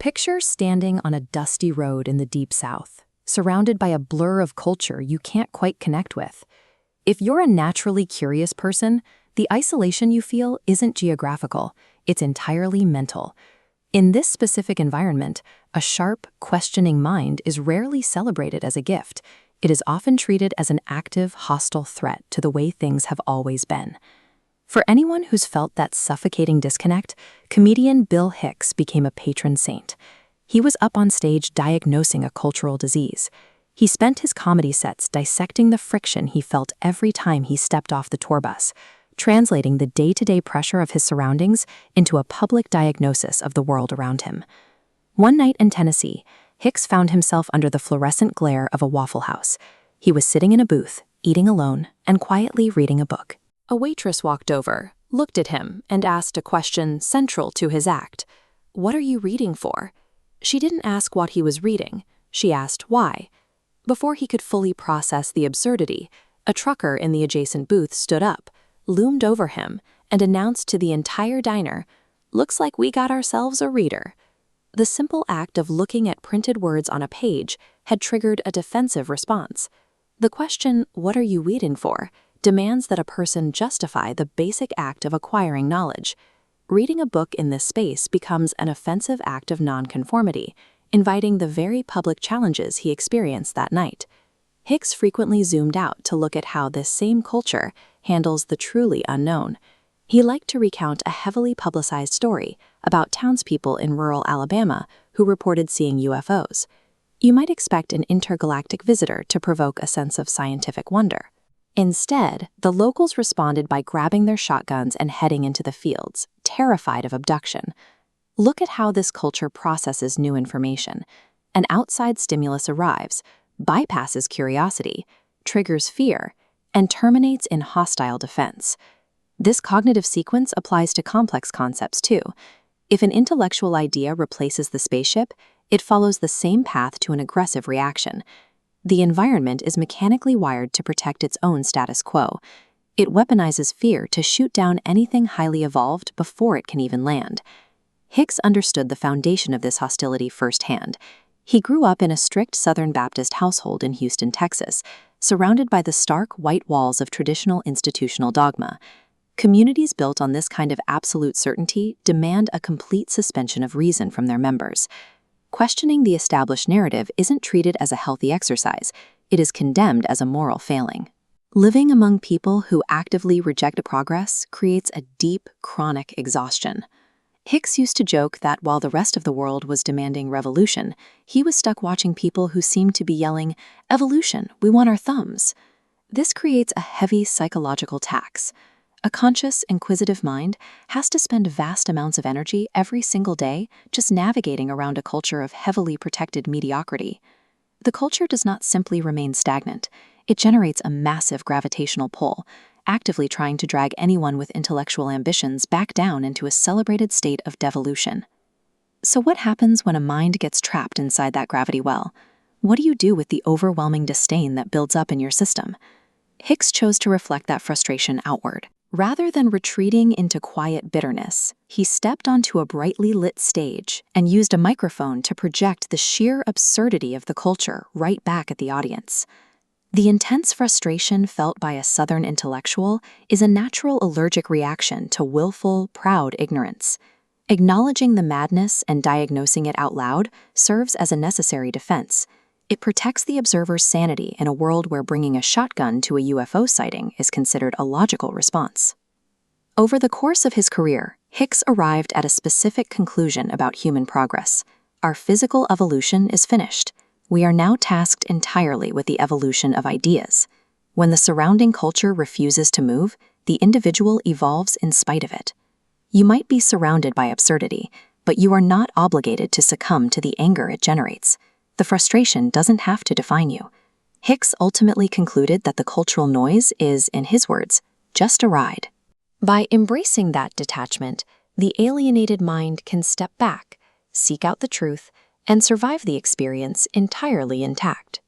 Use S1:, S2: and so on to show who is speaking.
S1: Picture standing on a dusty road in the Deep South, surrounded by a blur of culture you can't quite connect with. If you're a naturally curious person, the isolation you feel isn't geographical, it's entirely mental. In this specific environment, a sharp, questioning mind is rarely celebrated as a gift. It is often treated as an active, hostile threat to the way things have always been. For anyone who's felt that suffocating disconnect, comedian Bill Hicks became a patron saint. He was up on stage diagnosing a cultural disease. He spent his comedy sets dissecting the friction he felt every time he stepped off the tour bus, translating the day-to-day pressure of his surroundings into a public diagnosis of the world around him. One night in Tennessee, Hicks found himself under the fluorescent glare of a Waffle House. He was sitting in a booth, eating alone, and quietly reading a book. A waitress walked over, looked at him, and asked a question central to his act. "What are you reading for?" She didn't ask what he was reading. She asked why. Before he could fully process the absurdity, a trucker in the adjacent booth stood up, loomed over him, and announced to the entire diner, "Looks like we got ourselves a reader." The simple act of looking at printed words on a page had triggered a defensive response. The question, "What are you reading for?" demands that a person justify the basic act of acquiring knowledge. Reading a book in this space becomes an offensive act of nonconformity, inviting the very public challenges he experienced that night. Hicks frequently zoomed out to look at how this same culture handles the truly unknown. He liked to recount a heavily publicized story about townspeople in rural Alabama who reported seeing UFOs. You might expect an intergalactic visitor to provoke a sense of scientific wonder. Instead, the locals responded by grabbing their shotguns and heading into the fields, terrified of abduction. Look at how this culture processes new information. An outside stimulus arrives, bypasses curiosity, triggers fear, and terminates in hostile defense. This cognitive sequence applies to complex concepts too. If an intellectual idea replaces the spaceship, it follows the same path to an aggressive reaction. The environment is mechanically wired to protect its own status quo. It weaponizes fear to shoot down anything highly evolved before it can even land. Hicks understood the foundation of this hostility firsthand. He grew up in a strict Southern Baptist household in Houston, Texas, surrounded by the stark white walls of traditional institutional dogma. Communities built on this kind of absolute certainty demand a complete suspension of reason from their members. Questioning the established narrative isn't treated as a healthy exercise, it is condemned as a moral failing. Living among people who actively reject progress creates a deep, chronic exhaustion. Hicks used to joke that while the rest of the world was demanding revolution, he was stuck watching people who seemed to be yelling, "Evolution, we want our thumbs." This creates a heavy psychological tax. A conscious, inquisitive mind has to spend vast amounts of energy every single day just navigating around a culture of heavily protected mediocrity. The culture does not simply remain stagnant. It generates a massive gravitational pull, actively trying to drag anyone with intellectual ambitions back down into a celebrated state of devolution. So what happens when a mind gets trapped inside that gravity well? What do you do with the overwhelming disdain that builds up in your system? Hicks chose to reflect that frustration outward. Rather than retreating into quiet bitterness, he stepped onto a brightly lit stage and used a microphone to project the sheer absurdity of the culture right back at the audience. The intense frustration felt by a Southern intellectual is a natural allergic reaction to willful, proud ignorance. Acknowledging the madness and diagnosing it out loud serves as a necessary defense. It protects the observer's sanity in a world where bringing a shotgun to a UFO sighting is considered a logical response. Over the course of his career, Hicks arrived at a specific conclusion about human progress. Our physical evolution is finished. We are now tasked entirely with the evolution of ideas. When the surrounding culture refuses to move, the individual evolves in spite of it. You might be surrounded by absurdity, but you are not obligated to succumb to the anger it generates. The frustration doesn't have to define you. Hicks ultimately concluded that the cultural noise is, in his words, just a ride. By embracing that detachment, the alienated mind can step back, seek out the truth, and survive the experience entirely intact.